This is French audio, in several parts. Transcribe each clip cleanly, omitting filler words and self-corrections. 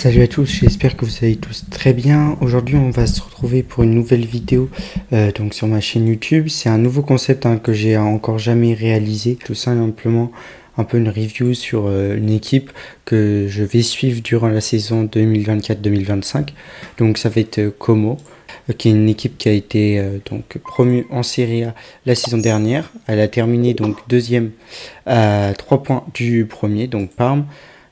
Salut à tous, j'espère que vous allez tous très bien. Aujourd'hui on va se retrouver pour une nouvelle vidéo donc sur ma chaîne YouTube. C'est un nouveau concept que j'ai encore jamais réalisé, tout simplement un peu une review sur une équipe que je vais suivre durant la saison 2024-2025. Donc ça va être Como, qui est une équipe qui a été donc promue en Serie A la saison dernière. Elle a terminé donc deuxième à 3 points du premier, donc Parme.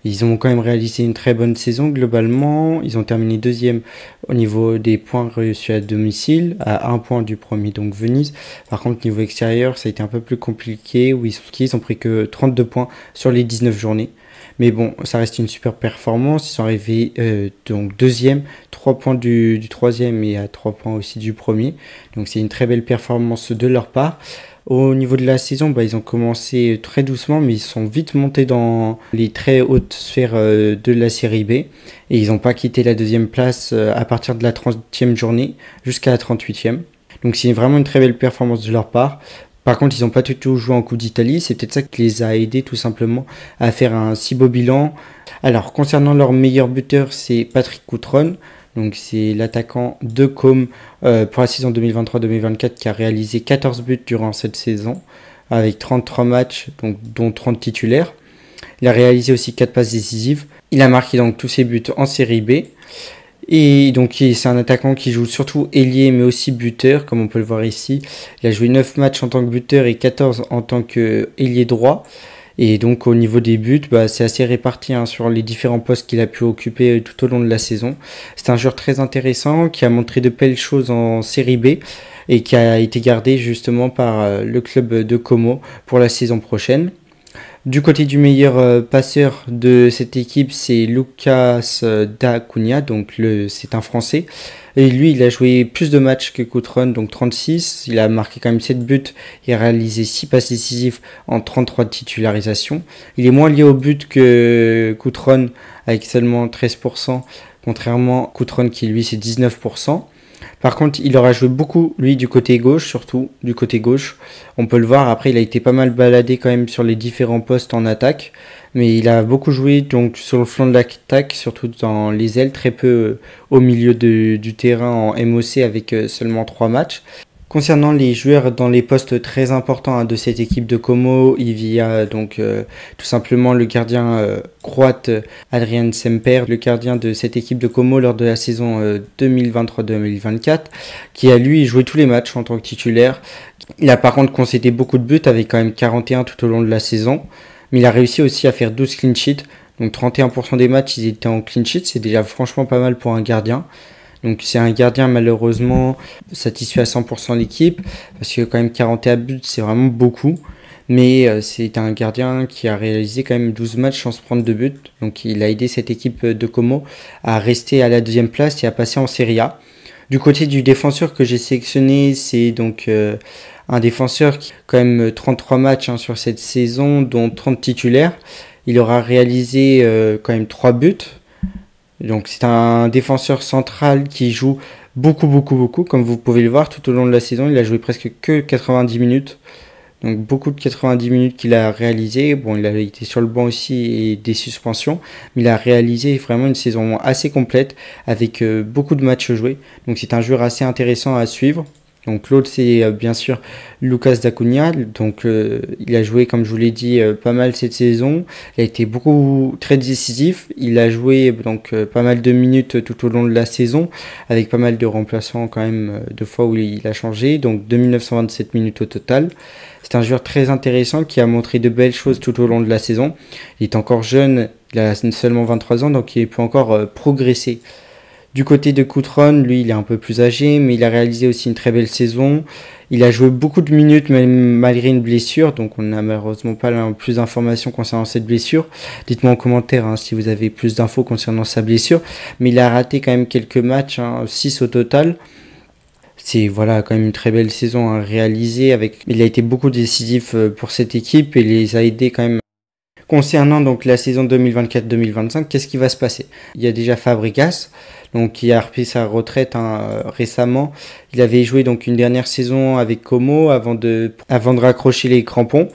Ils ont quand même réalisé une très bonne saison globalement. Ils ont terminé deuxième au niveau des points reçus à domicile, à 1 point du premier, donc Venise. Par contre, niveau extérieur, ça a été un peu plus compliqué. Où ils ont pris que 32 points sur les 19 journées. Mais bon, ça reste une super performance. Ils sont arrivés donc deuxième, 3 points du troisième et à 3 points aussi du premier. Donc c'est une très belle performance de leur part. Au niveau de la saison, ils ont commencé très doucement, mais ils sont vite montés dans les très hautes sphères de la série B. Et ils n'ont pas quitté la deuxième place à partir de la 30e journée jusqu'à la 38e. Donc c'est vraiment une très belle performance de leur part. Par contre, ils n'ont pas du tout joué en Coupe d'Italie. C'est peut-être ça qui les a aidés tout simplement à faire un si beau bilan. Alors, concernant leur meilleur buteur, c'est Patrick Cutrone. Donc c'est l'attaquant de Com pour la saison 2023-2024 qui a réalisé 14 buts durant cette saison avec 33 matchs, donc, dont 30 titulaires. Il a réalisé aussi 4 passes décisives. Il a marqué donc tous ses buts en série B. Et donc c'est un attaquant qui joue surtout ailier mais aussi buteur, comme on peut le voir ici. Il a joué 9 matchs en tant que buteur et 14 en tant qu'ailier droit. Et donc au niveau des buts, c'est assez réparti sur les différents postes qu'il a pu occuper tout au long de la saison. C'est un joueur très intéressant qui a montré de belles choses en série B et qui a été gardé justement par le club de Como pour la saison prochaine. Du côté du meilleur passeur de cette équipe, c'est Lucas D'Acunha, donc c'est un Français. Et lui, il a joué plus de matchs que Cutrone, donc 36. Il a marqué quand même 7 buts et a réalisé 6 passes décisives en 33 titularisations. Il est moins lié au but que Cutrone, avec seulement 13%, contrairement à Cutrone qui, lui, c'est 19%. Par contre, il aura joué beaucoup, lui, du côté gauche, surtout du côté gauche. On peut le voir, après, il a été pas mal baladé quand même sur les différents postes en attaque. Mais il a beaucoup joué donc sur le flanc de l'attaque, surtout dans les ailes, très peu au milieu du terrain en MOC avec seulement 3 matchs. Concernant les joueurs dans les postes très importants de cette équipe de Como, il y a donc tout simplement le gardien croate Adrian Semper, le gardien de cette équipe de Como lors de la saison 2023-2024, qui a lui joué tous les matchs en tant que titulaire. Il a par contre concédé beaucoup de buts avec quand même 41 tout au long de la saison, mais il a réussi aussi à faire 12 clean sheets, donc 31% des matchs ils étaient en clean sheet, c'est déjà franchement pas mal pour un gardien. Donc c'est un gardien malheureusement satisfait à 100% l'équipe, parce que quand même 41 buts c'est vraiment beaucoup. Mais c'est un gardien qui a réalisé quand même 12 matchs sans se prendre de but. Donc il a aidé cette équipe de Como à rester à la deuxième place et à passer en Serie A. Du côté du défenseur que j'ai sélectionné, c'est donc un défenseur qui a quand même 33 matchs sur cette saison, dont 30 titulaires. Il aura réalisé quand même 3 buts. Donc c'est un défenseur central qui joue beaucoup, comme vous pouvez le voir tout au long de la saison. Il a joué presque que 90 minutes. Donc beaucoup de 90 minutes qu'il a réalisé. Bon, il a été sur le banc aussi et des suspensions. Mais il a réalisé vraiment une saison assez complète avec beaucoup de matchs joués. Donc c'est un joueur assez intéressant à suivre. Donc l'autre c'est bien sûr Lucas D'Acunha, donc il a joué comme je vous l'ai dit pas mal cette saison, il a été très décisif, il a joué donc pas mal de minutes tout au long de la saison, avec pas mal de remplaçants quand même de fois où il a changé, donc 2927 minutes au total. C'est un joueur très intéressant qui a montré de belles choses tout au long de la saison, il est encore jeune, il a seulement 23 ans donc il peut encore progresser. Du côté de Cutrone, lui, il est un peu plus âgé, mais il a réalisé aussi une très belle saison. Il a joué beaucoup de minutes, même malgré une blessure, donc on n'a malheureusement pas plus d'informations concernant cette blessure. Dites-moi en commentaire si vous avez plus d'infos concernant sa blessure. Mais il a raté quand même quelques matchs, 6 au total. C'est quand même une très belle saison à réaliser. Il a été beaucoup décisif pour cette équipe et les a aidés quand même. Concernant donc la saison 2024-2025, qu'est-ce qui va se passer? Il y a déjà Fabregas, donc qui a repris sa retraite récemment. Il avait joué donc une dernière saison avec Como avant de raccrocher les crampons.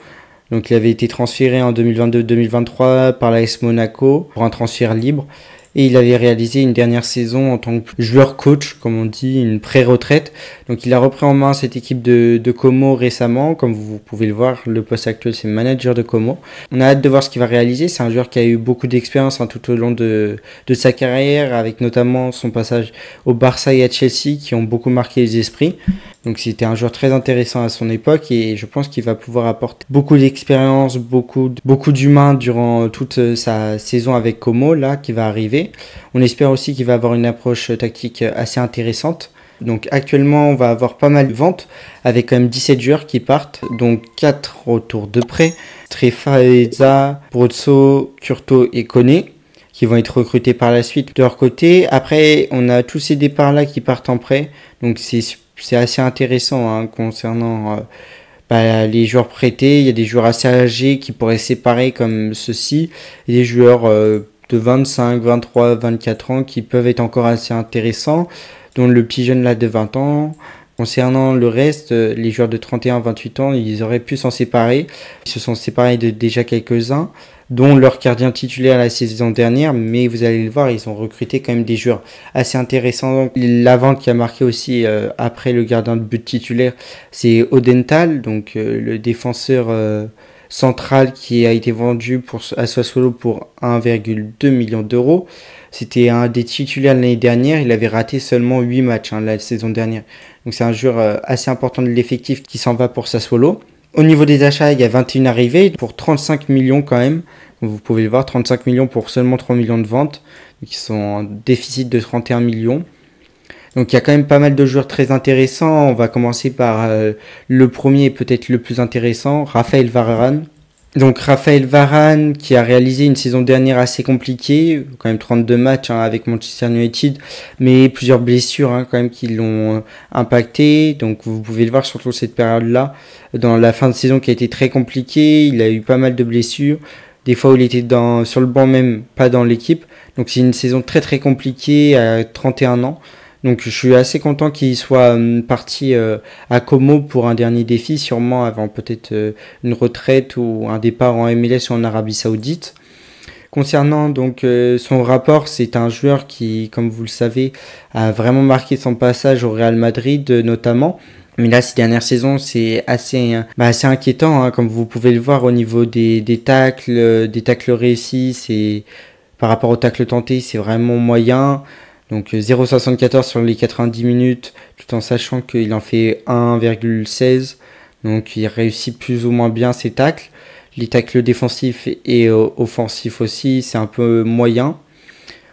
Donc il avait été transféré en 2022-2023 par l'AS Monaco pour un transfert libre. et il avait réalisé une dernière saison en tant que joueur coach, comme on dit, une pré-retraite. Donc il a repris en main cette équipe de Como récemment, comme vous pouvez le voir, le poste actuel c'est manager de Como. On a hâte de voir ce qu'il va réaliser, c'est un joueur qui a eu beaucoup d'expérience tout au long de sa carrière, avec notamment son passage au Barça et à Chelsea qui ont beaucoup marqué les esprits. Donc c'était un joueur très intéressant à son époque et je pense qu'il va pouvoir apporter beaucoup d'expérience, beaucoup d'humain durant toute sa saison avec Como là qui va arriver. On espère aussi qu'il va avoir une approche tactique assez intéressante. Donc actuellement on va avoir pas mal de ventes avec quand même 17 joueurs qui partent, donc 4 autour de prêt. Trefaeza, Brozzo, Curto et Koné qui vont être recrutés par la suite de leur côté. Après on a tous ces départs là qui partent en prêt, donc c'est assez intéressant concernant les joueurs prêtés. Il y a des joueurs assez âgés qui pourraient se séparer comme ceci. Et des joueurs de 25, 23, 24 ans qui peuvent être encore assez intéressants, dont le petit jeune là de 20 ans. Concernant le reste, les joueurs de 31, 28 ans, ils auraient pu s'en séparer. Ils se sont séparés de déjà quelques-uns, dont leur gardien titulaire la saison dernière, mais vous allez le voir, ils ont recruté quand même des joueurs assez intéressants. La vente qui a marqué aussi après le gardien de but titulaire, c'est Odenthal, donc le défenseur central qui a été vendu à Sassuolo pour 1,2 million d'euros. C'était un des titulaires l'année dernière, il avait raté seulement 8 matchs la saison dernière. Donc c'est un joueur assez important de l'effectif qui s'en va pour Sassuolo. Au niveau des achats, il y a 21 arrivées pour 35 millions quand même. Vous pouvez le voir, 35 millions pour seulement 3 millions de ventes. Donc ils sont en déficit de 31 millions. Donc il y a quand même pas mal de joueurs très intéressants. On va commencer par le premier et peut-être le plus intéressant, Raphaël Varane. Donc Raphaël Varane qui a réalisé une saison dernière assez compliquée, quand même 32 matchs avec Manchester United, mais plusieurs blessures quand même qui l'ont impacté. Donc vous pouvez le voir surtout cette période-là, dans la fin de saison qui a été très compliquée, il a eu pas mal de blessures. Des fois où il était sur le banc même, pas dans l'équipe. Donc c'est une saison très très compliquée à 31 ans. Donc je suis assez content qu'il soit parti à Como pour un dernier défi, sûrement avant peut-être une retraite ou un départ en MLS ou en Arabie Saoudite. Concernant donc son rapport, c'est un joueur qui, comme vous le savez, a vraiment marqué son passage au Real Madrid notamment. Mais là, ces dernières saisons, c'est assez inquiétant, comme vous pouvez le voir au niveau des tacles réussis. Par rapport aux tacles tentés, c'est vraiment moyen. Donc 0,74 sur les 90 minutes, tout en sachant qu'il en fait 1,16. Donc il réussit plus ou moins bien ses tacles. Les tacles défensifs et offensifs aussi, c'est un peu moyen.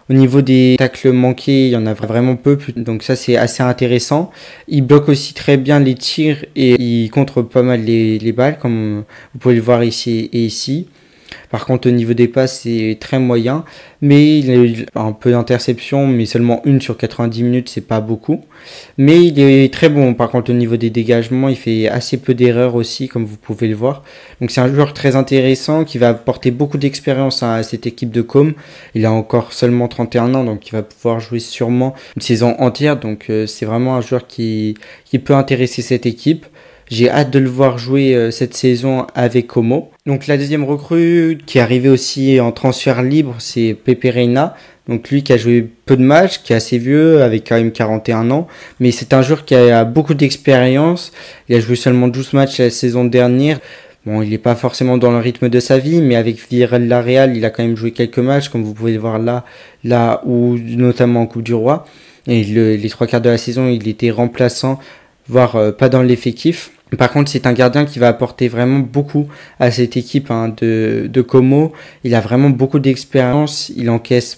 Au niveau des tacles manqués, il y en a vraiment peu, donc ça c'est assez intéressant. Il bloque aussi très bien les tirs et il contre pas mal les balles, comme vous pouvez le voir ici et ici. Par contre, au niveau des passes, c'est très moyen, mais il a eu un peu d'interception, mais seulement une sur 90 minutes, c'est pas beaucoup. Mais il est très bon. Par contre, au niveau des dégagements, il fait assez peu d'erreurs aussi, comme vous pouvez le voir. Donc c'est un joueur très intéressant qui va apporter beaucoup d'expérience à cette équipe de Com. Il a encore seulement 31 ans, donc il va pouvoir jouer sûrement une saison entière. Donc c'est vraiment un joueur qui peut intéresser cette équipe. J'ai hâte de le voir jouer cette saison avec Como. Donc la deuxième recrue qui est arrivée aussi en transfert libre, c'est Pepe Reina. Donc lui qui a joué peu de matchs, qui est assez vieux, avec quand même 41 ans. Mais c'est un joueur qui a beaucoup d'expérience. Il a joué seulement 12 matchs la saison dernière. Bon, il n'est pas forcément dans le rythme de sa vie, mais avec Villarreal, il a quand même joué quelques matchs, comme vous pouvez le voir là ou notamment en Coupe du Roi. Et les 3/4 de la saison, il était remplaçant, voire pas dans l'effectif. Par contre, c'est un gardien qui va apporter vraiment beaucoup à cette équipe de Como. Il a vraiment beaucoup d'expérience. Il encaisse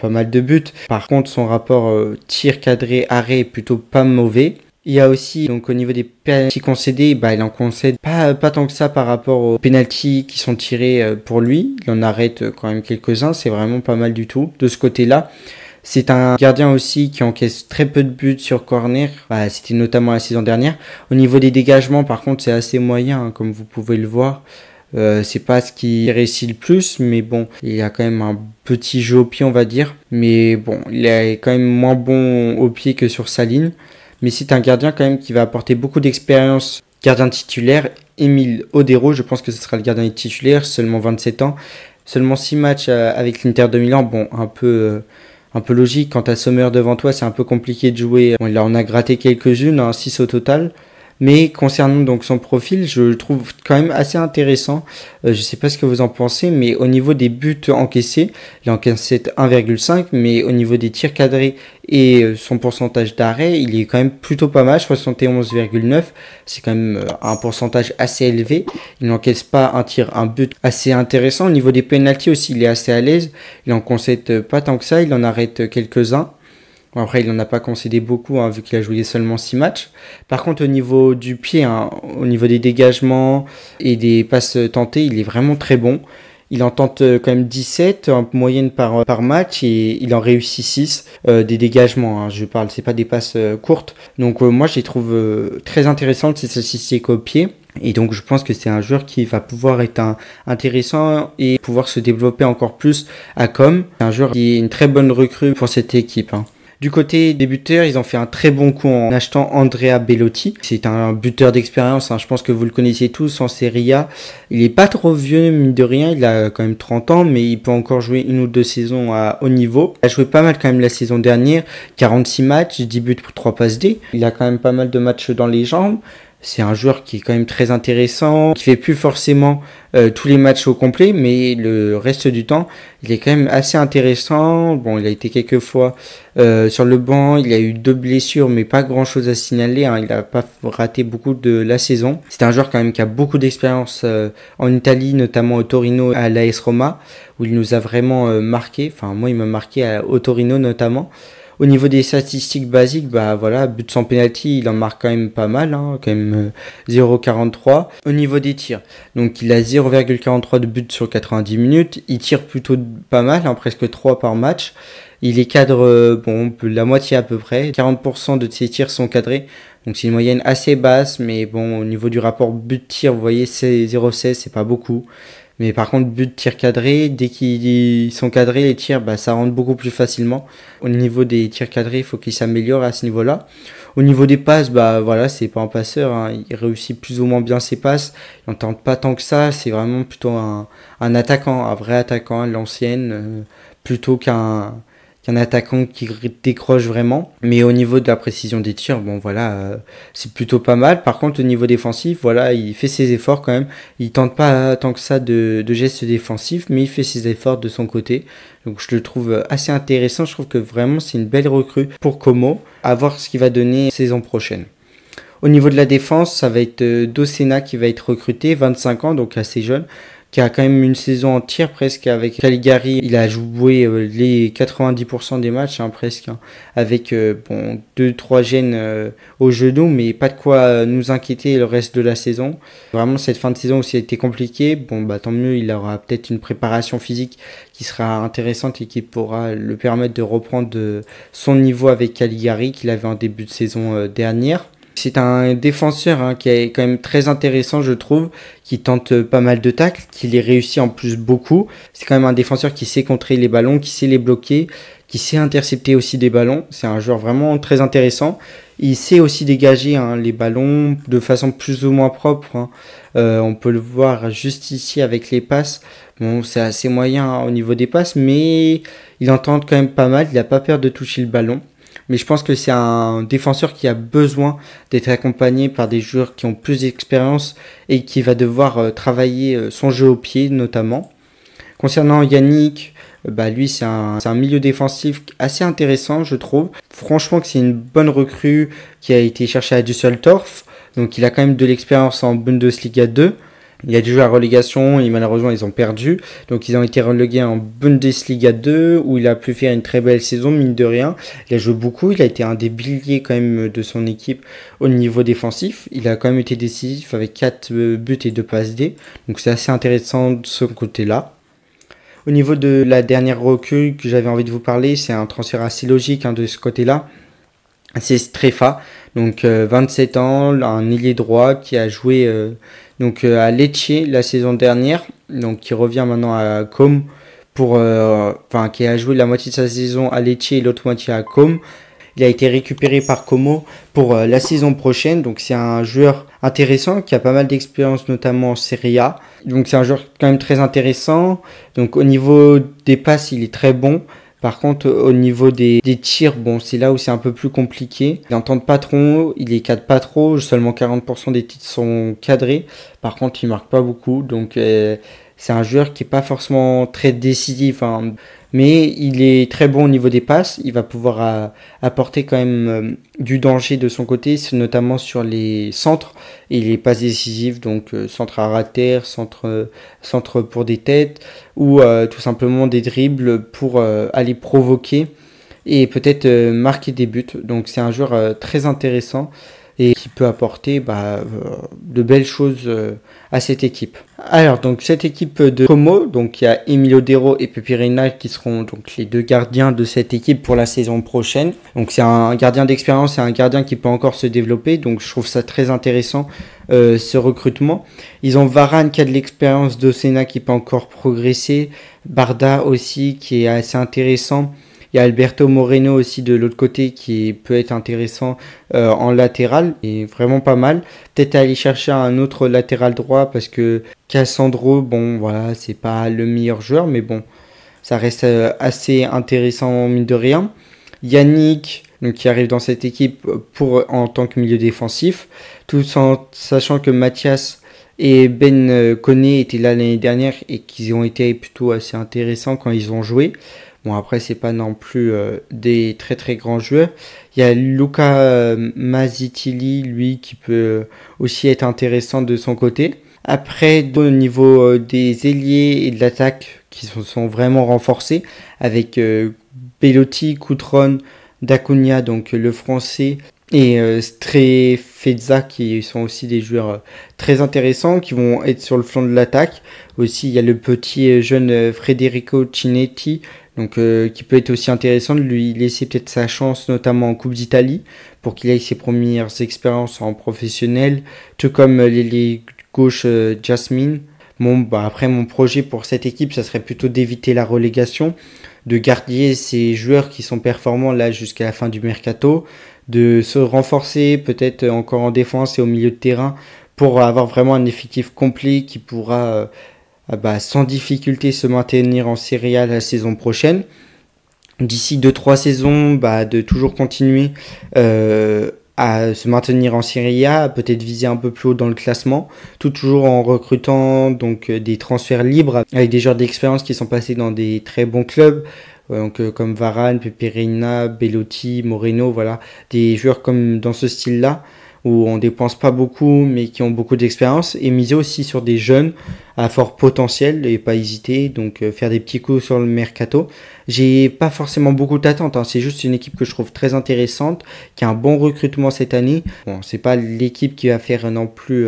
pas mal de buts. Par contre, son rapport tir cadré arrêt est plutôt pas mauvais. Il y a aussi, donc au niveau des pénaltys concédés, il en concède pas tant que ça par rapport aux pénaltys qui sont tirés pour lui. Il en arrête quand même quelques-uns. C'est vraiment pas mal du tout de ce côté-là. C'est un gardien aussi qui encaisse très peu de buts sur corner. C'était notamment la saison dernière. Au niveau des dégagements, par contre, c'est assez moyen, comme vous pouvez le voir. C'est pas ce qui réussit le plus, mais bon, il a quand même un petit jeu au pied, on va dire. Mais bon, il est quand même moins bon au pied que sur sa ligne. Mais c'est un gardien quand même qui va apporter beaucoup d'expérience. Gardien titulaire, Émile Odero, je pense que ce sera le gardien titulaire, seulement 27 ans. Seulement 6 matchs avec l'Inter de Milan, bon, un peu logique. Quand t'as Sommer devant toi, c'est un peu compliqué de jouer. Bon, il en a gratté quelques-unes, hein, 6 au total. Mais concernant donc son profil, je le trouve quand même assez intéressant. Je sais pas ce que vous en pensez, mais au niveau des buts encaissés, il encaissé 1,5, mais au niveau des tirs cadrés et son pourcentage d'arrêt, il est quand même plutôt pas mal, 71,9. C'est quand même un pourcentage assez élevé. Il n'encaisse pas un but assez intéressant. Au niveau des pénaltys aussi, il est assez à l'aise. Il en concède pas tant que ça, il en arrête quelques-uns. Bon, après, il n'en a pas concédé beaucoup, hein, vu qu'il a joué seulement 6 matchs. Par contre, au niveau du pied, hein, au niveau des dégagements et des passes tentées, il est vraiment très bon. Il en tente quand même 17 en moyenne par match et il en réussit 6 des dégagements. Hein, je parle, c'est pas des passes courtes. Donc moi, je les trouve très intéressantes, ces statistiques au pied. Et donc je pense que c'est un joueur qui va pouvoir être intéressant et pouvoir se développer encore plus à Com. C'est un joueur qui est une très bonne recrue pour cette équipe. Hein. Du côté des buteurs, ils ont fait un très bon coup en achetant Andrea Bellotti. C'est un buteur d'expérience, hein. Je pense que vous le connaissez tous en Serie A. Il est pas trop vieux, mine de rien, il a quand même 30 ans, mais il peut encore jouer 1 ou 2 saisons à haut niveau. Il a joué pas mal quand même la saison dernière, 46 matchs, 10 buts pour 3 passes D. Il a quand même pas mal de matchs dans les jambes. C'est un joueur qui est quand même très intéressant, qui fait plus forcément tous les matchs au complet, mais le reste du temps, il est quand même assez intéressant. Bon, il a été quelques fois sur le banc, il a eu 2 blessures, mais pas grand-chose à signaler. Hein. Il n'a pas raté beaucoup de la saison. C'est un joueur quand même qui a beaucoup d'expérience en Italie, notamment au Torino, à l'AS Roma, où il nous a vraiment marqué. Enfin, moi, il m'a marqué au Torino notamment. Au niveau des statistiques basiques, bah voilà, but sans penalty, il en marque quand même pas mal, hein, quand même 0,43. Au niveau des tirs, donc il a 0,43 de but sur 90 minutes, il tire plutôt pas mal, hein, presque 3 par match. Il est cadre, bon, la moitié à peu près, 40% de ses tirs sont cadrés, donc c'est une moyenne assez basse, mais bon, au niveau du rapport but-tir, vous voyez, c'est 0,16, c'est pas beaucoup. Mais par contre, but tir cadré, dès qu'ils sont cadrés, les tirs, bah, ça rentre beaucoup plus facilement. Au niveau des tirs cadrés, il faut qu'ils s'améliorent à ce niveau-là. Au niveau des passes, bah voilà, c'est pas un passeur, hein. Il réussit plus ou moins bien ses passes. Il n'en tente pas tant que ça. C'est vraiment plutôt un attaquant, un vrai attaquant à l'ancienne, plutôt qu'un attaquant qui décroche vraiment. Mais au niveau de la précision des tirs, bon voilà, c'est plutôt pas mal. Par contre, au niveau défensif, voilà, il fait ses efforts quand même. Il tente pas tant que ça de gestes défensifs, mais il fait ses efforts de son côté. Donc je le trouve assez intéressant. Je trouve que vraiment c'est une belle recrue pour Como. À voir ce qu'il va donner saison prochaine. Au niveau de la défense, ça va être Docena qui va être recruté, 25 ans, donc assez jeune, qui a quand même une saison entière presque avec Caligari. Il a joué les 90% des matchs, hein, presque, hein, avec bon 2-3 gènes au genou, mais pas de quoi nous inquiéter le reste de la saison. Vraiment, cette fin de saison aussi a été compliquée. Bon, bah tant mieux, il aura peut-être une préparation physique qui sera intéressante et qui pourra le permettre de reprendre son niveau avec Caligari qu'il avait en début de saison dernière. C'est un défenseur, hein, qui est quand même très intéressant, je trouve, qui tente pas mal de tacles, qui les réussit en plus beaucoup. C'est quand même un défenseur qui sait contrer les ballons, qui sait les bloquer, qui sait intercepter aussi des ballons. C'est un joueur vraiment très intéressant. Il sait aussi dégager, hein, les ballons de façon plus ou moins propre. Hein. On peut le voir juste ici avec les passes. Bon, c'est assez moyen, hein, au niveau des passes, mais il en tente quand même pas mal. Il n'a pas peur de toucher le ballon. Mais je pense que c'est un défenseur qui a besoin d'être accompagné par des joueurs qui ont plus d'expérience et qui va devoir travailler son jeu au pied notamment. Concernant Yannick, bah lui c'est un milieu défensif assez intéressant, je trouve. Franchement que c'est une bonne recrue qui a été cherchée à Düsseldorf. Donc il a quand même de l'expérience en Bundesliga 2. Il a dû jouer à relégation et malheureusement ils ont perdu. Donc ils ont été relégués en Bundesliga 2 où il a pu faire une très belle saison, mine de rien. Il a joué beaucoup, il a été un des piliers quand même de son équipe au niveau défensif. Il a quand même été décisif avec 4 buts et 2 passes D. Donc c'est assez intéressant de ce côté-là. Au niveau de la dernière recrue que j'avais envie de vous parler, c'est un transfert assez logique, hein, de ce côté-là. C'est Strefa, donc 27 ans, un ailier droit qui a joué à Lecce la saison dernière, donc qui revient maintenant à Com qui a joué la moitié de sa saison à Lecce et l'autre moitié à Com. Il a été récupéré par Como pour la saison prochaine. Donc c'est un joueur intéressant qui a pas mal d'expérience, notamment en Serie A. Donc c'est un joueur quand même très intéressant. Donc au niveau des passes, il est très bon. Par contre, au niveau des tirs, bon, c'est là où c'est un peu plus compliqué. Il n'entend pas trop, il les cadre pas trop. Seulement 40% des tirs sont cadrés. Par contre, il marque pas beaucoup. Donc c'est un joueur qui est pas forcément très décisif, hein, mais il est très bon au niveau des passes. Il va pouvoir apporter quand même du danger de son côté, notamment sur les centres. Il est pas décisif, donc centre à rater, centre pour des têtes, ou tout simplement des dribbles pour aller provoquer et peut-être marquer des buts. Donc c'est un joueur très intéressant et qui peut apporter de belles choses à cette équipe. Alors donc cette équipe de Como, donc il y a Emilio Dero et Pepe Reina qui seront donc les deux gardiens de cette équipe pour la saison prochaine. Donc c'est un gardien d'expérience, c'est un gardien qui peut encore se développer, donc je trouve ça très intéressant ce recrutement. Ils ont Varane qui a de l'expérience, Docena qui peut encore progresser, Barda aussi qui est assez intéressant. Il y a Alberto Moreno aussi de l'autre côté qui peut être intéressant en latéral et vraiment pas mal. Peut-être aller chercher un autre latéral droit parce que Cassandro, bon voilà, c'est pas le meilleur joueur, mais bon, ça reste assez intéressant mine de rien. Yannick, donc, qui arrive dans cette équipe en tant que milieu défensif, tout en sachant que Mathias et Ben Koné étaient là l'année dernière et qu'ils ont été plutôt assez intéressants quand ils ont joué. Bon, après, c'est pas non plus des très très grands joueurs. Il y a Luca Mazzitili, lui, qui peut aussi être intéressant de son côté. Après, au niveau des ailiers et de l'attaque, qui sont vraiment renforcés, avec Belotti, Coutron, Dacunia, donc le français, et Strefezza, qui sont aussi des joueurs très intéressants, qui vont être sur le flanc de l'attaque. Aussi, il y a le petit jeune Federico Cinetti, donc qui peut être aussi intéressant de lui laisser peut-être sa chance, notamment en Coupe d'Italie, pour qu'il ait ses premières expériences en professionnel, tout comme l'ailier gauche Jasmine. Bon, après, mon projet pour cette équipe, ça serait plutôt d'éviter la relégation, de garder ces joueurs qui sont performants là jusqu'à la fin du mercato, de se renforcer peut-être encore en défense et au milieu de terrain pour avoir vraiment un effectif complet qui pourra sans difficulté se maintenir en Serie A la saison prochaine. D'ici 2-3 saisons, de toujours continuer à se maintenir en Serie A, peut-être viser un peu plus haut dans le classement, tout toujours en recrutant donc des transferts libres avec des joueurs d'expérience qui sont passés dans des très bons clubs. Donc comme Varane, Pepe Reina, Belotti, Moreno, voilà, des joueurs comme dans ce style-là où on dépense pas beaucoup mais qui ont beaucoup d'expérience, et miser aussi sur des jeunes à fort potentiel et pas hésiter, donc faire des petits coups sur le mercato. J'ai pas forcément beaucoup d'attentes, c'est juste une équipe que je trouve très intéressante, qui a un bon recrutement cette année. Bon, c'est pas l'équipe qui va faire non plus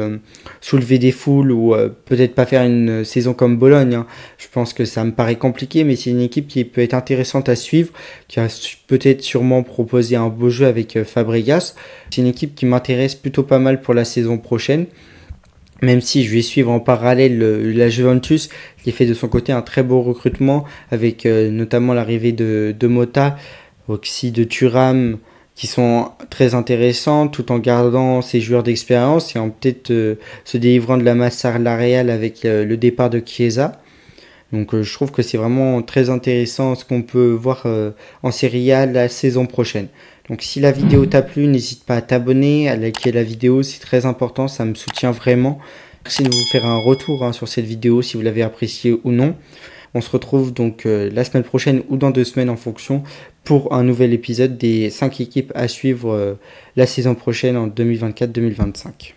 soulever des foules ou peut-être pas faire une saison comme Bologne, Je pense que ça me paraît compliqué, mais c'est une équipe qui peut être intéressante à suivre, qui va peut-être sûrement proposer un beau jeu avec Fabregas. C'est une équipe qui m'intéresse plutôt pas mal pour la saison prochaine. Même si je vais suivre en parallèle la Juventus, qui fait de son côté un très beau recrutement, avec notamment l'arrivée de Mota, aussi de Thuram, qui sont très intéressants, tout en gardant ses joueurs d'expérience et en peut-être se délivrant de la masse salariale avec le départ de Chiesa. Donc je trouve que c'est vraiment très intéressant ce qu'on peut voir en Serie A la saison prochaine. Donc si la vidéo t'a plu, n'hésite pas à t'abonner, à liker la vidéo, c'est très important, ça me soutient vraiment. Merci de vous faire un retour sur cette vidéo si vous l'avez appréciée ou non. On se retrouve donc la semaine prochaine ou dans 2 semaines en fonction pour un nouvel épisode des 5 équipes à suivre la saison prochaine en 2024-2025.